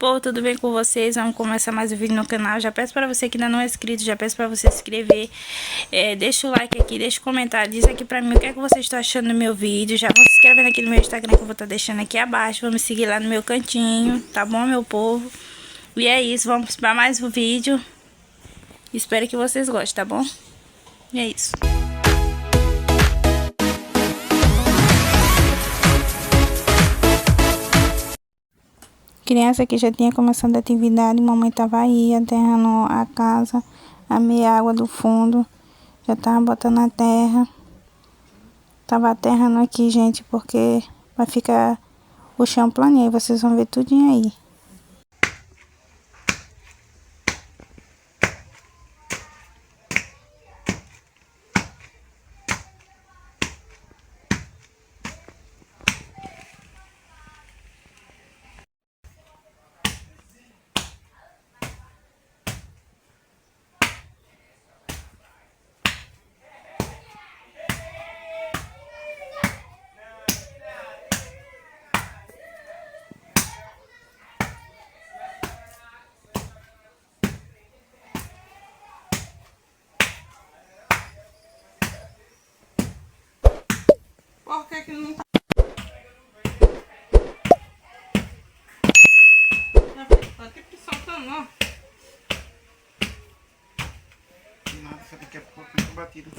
Pô, tudo bem com vocês? Vamos começar mais um vídeo no canal. Já peço para você que ainda não é inscrito, já peço para você se inscrever. Deixa o like aqui, deixa o comentário, diz aqui pra mim o que é que vocês estão achando do meu vídeo. Já vão se inscrevendo aqui no meu Instagram que eu vou estar deixando aqui abaixo. Vamos me seguir lá no meu cantinho, tá bom, meu povo? E é isso, vamos para mais um vídeo. Espero que vocês gostem, tá bom? E é isso. Criança que já tinha começado a atividade, mamãe tava aí aterrando a casa, a meia água do fundo, já tava botando a terra. Tava aterrando aqui, gente, porque vai ficar o chão planinho, aí vocês vão ver tudinho aí. Por que que não tá? Tá tipo soltando, ó. Nada, só daqui a pouco fica batido.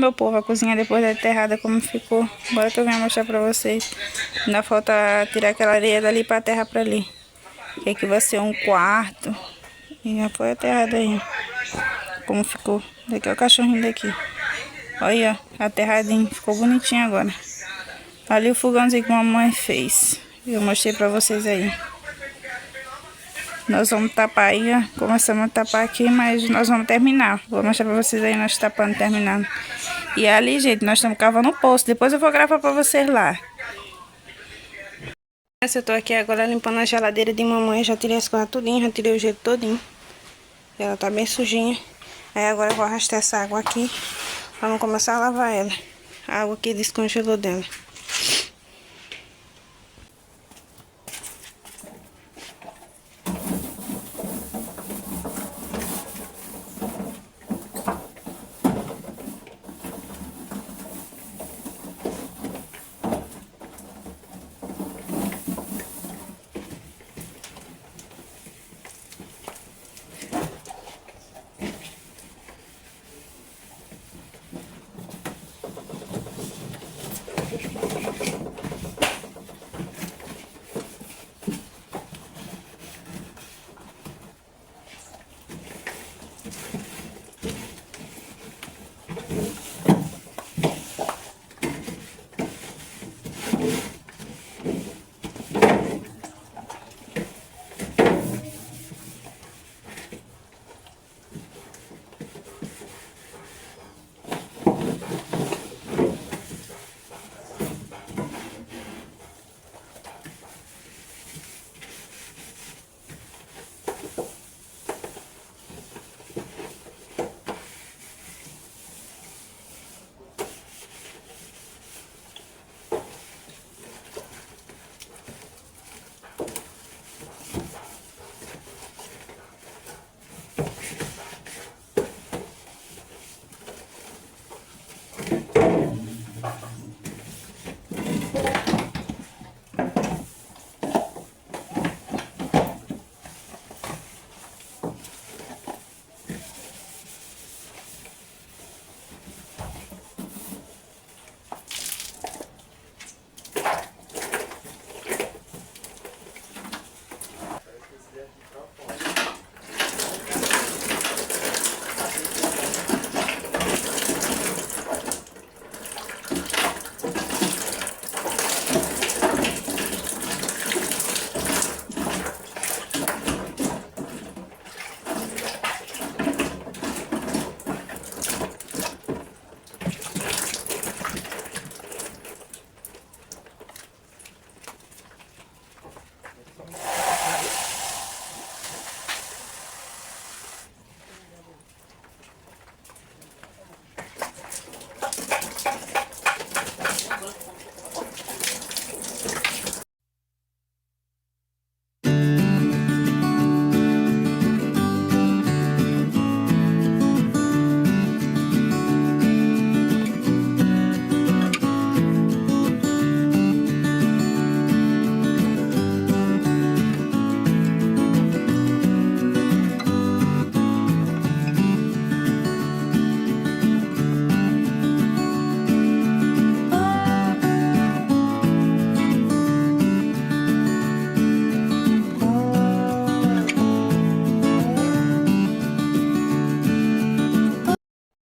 Meu povo, a cozinha depois da enterrada como ficou. Agora que eu venho mostrar pra vocês. Ainda falta tirar aquela areia dali pra terra pra ali. Que aqui vai ser um quarto. E já foi aterrado aí. Como ficou. Daqui é o cachorrinho daqui. Olha, aterradinho. Ficou bonitinho agora. Ali o fogãozinho que a mamãe fez. Eu mostrei pra vocês aí. Nós vamos tapar aí, ó. Começamos a tapar aqui, mas nós vamos terminar. Vou mostrar pra vocês aí nós tapando, terminando. E ali, gente, nós estamos cavando um poço. Depois eu vou gravar pra vocês lá. Eu tô aqui agora limpando a geladeira de mamãe. Já tirei as coisas tudinho, já tirei o gelo todinho. Ela tá bem sujinha. Aí agora eu vou arrastar essa água aqui. Vamos começar a lavar ela. A água que descongelou dela.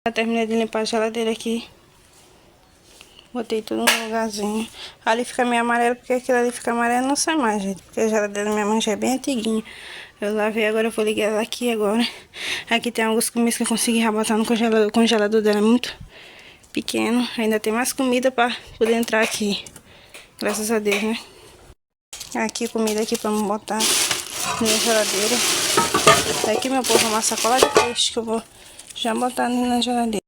Já terminei de limpar a geladeira aqui. Botei tudo no lugarzinho. Ali fica meio amarelo, porque aquilo ali fica amarelo não sai mais, gente. Porque a geladeira da minha mãe já é bem antiguinha. Eu lavei, agora eu vou ligar ela aqui agora. Aqui tem algumas comidas que eu consegui botar no congelador. O congelador dela é muito pequeno. Ainda tem mais comida pra poder entrar aqui. Graças a Deus, né? Aqui, comida aqui pra me botar na geladeira. Aqui, meu povo, uma sacola de peixe que eu vou já botar na geladeira.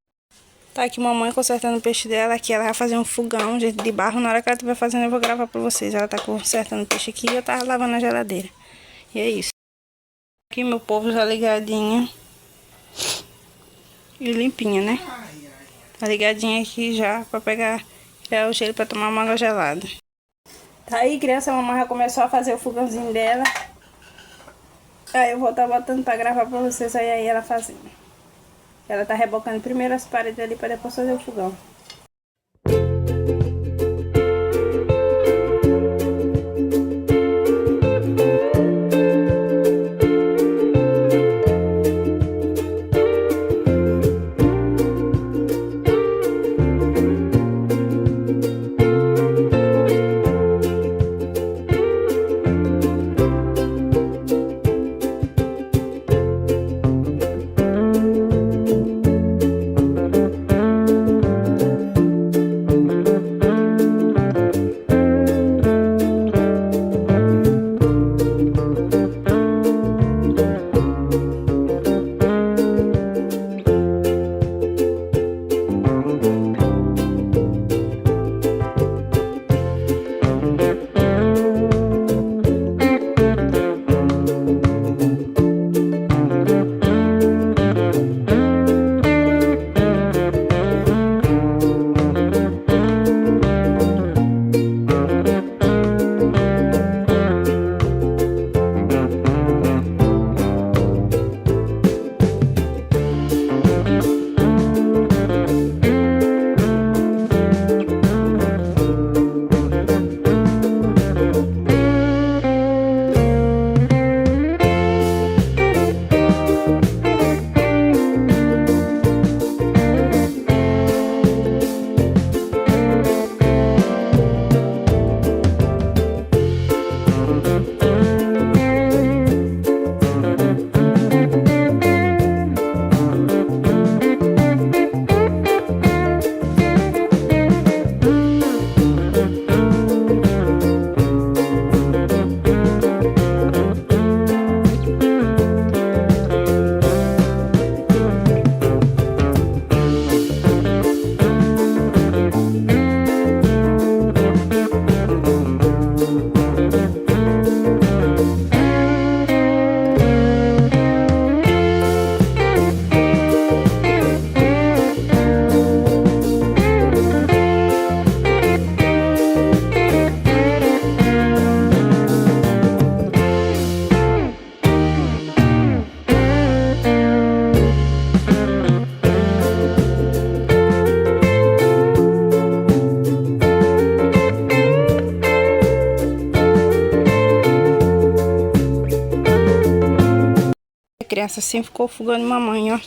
Tá aqui mamãe consertando o peixe dela. Aqui ela vai fazer um fogão de barro. Na hora que ela estiver fazendo eu vou gravar pra vocês. Ela tá consertando o peixe aqui e eu tava lavando a geladeira. E é isso. Aqui meu povo já ligadinho. E limpinha, né? Tá ligadinha aqui já pra pegar o gelo pra tomar uma água gelada. Tá aí, criança, a mamãe já começou a fazer o fogãozinho dela. Aí eu vou estar botando pra gravar pra vocês aí ela fazendo. Ela tá rebocando primeiro as paredes ali para depois fazer o fogão. A criança assim ficou fogando mamãe, ó.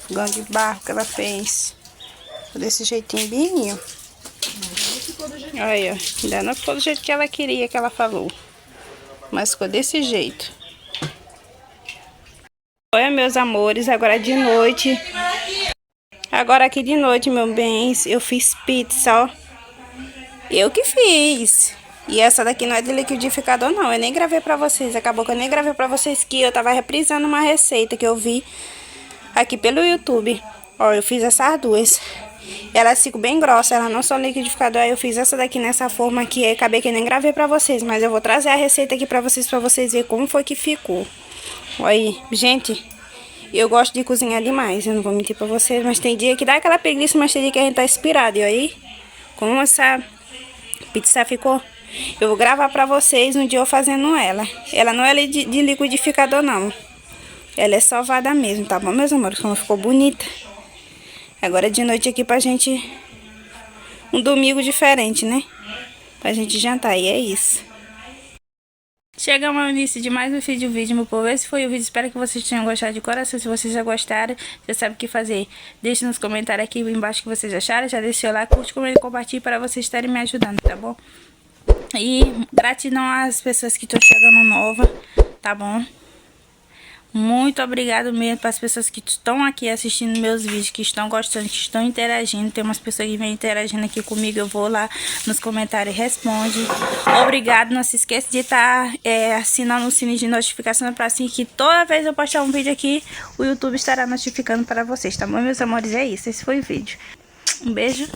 Fogão de barro que ela fez. Desse jeitinho bem, ó. Aí, ó. Ainda não ficou do jeito que ela queria, que ela falou. Mas ficou desse jeito. Oi, meus amores. Agora de noite. Agora aqui de noite, meus bens. Eu fiz pizza, ó. Eu que fiz. E essa daqui não é de liquidificador, não. Eu nem gravei pra vocês. Acabou que eu nem gravei pra vocês que eu tava reprisando uma receita que eu vi aqui pelo YouTube. Ó, eu fiz essas duas. Elas ficam bem grossas, elas não são liquidificador. Aí eu fiz essa daqui nessa forma aqui. Aí acabei que eu nem gravei pra vocês. Mas eu vou trazer a receita aqui pra vocês verem como foi que ficou. Olha aí. Gente, eu gosto de cozinhar demais. Eu não vou mentir pra vocês. Mas tem dia que dá aquela preguiça, mas tem dia que a gente tá inspirado. E aí, como essa pizza ficou... Eu vou gravar pra vocês um dia eu fazendo ela. Ela não é de liquidificador, não. Ela é sovada mesmo, tá bom, meus amores? Como ficou bonita. Agora de noite aqui pra gente... Um domingo diferente, né? Pra gente jantar, e é isso. Chegamos ao início de mais um vídeo, meu povo. Esse foi o vídeo, espero que vocês tenham gostado de coração. Se vocês já gostaram, já sabe o que fazer. Deixe nos comentários aqui embaixo o que vocês acharam. Já deixa o like, curte, comenta e compartilhe para vocês estarem me ajudando, tá bom? E gratidão às pessoas que estão chegando nova, tá bom? Muito obrigado mesmo para as pessoas que estão aqui assistindo meus vídeos, que estão gostando, que estão interagindo. Tem umas pessoas que vêm interagindo aqui comigo, eu vou lá nos comentários e respondo. Obrigado, não se esqueça de estar assinando o sininho de notificação para assim que toda vez eu postar um vídeo aqui, o YouTube estará notificando para vocês, tá bom, meus amores? É isso, esse foi o vídeo. Um beijo,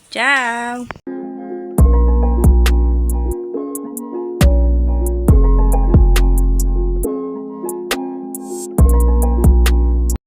tchau!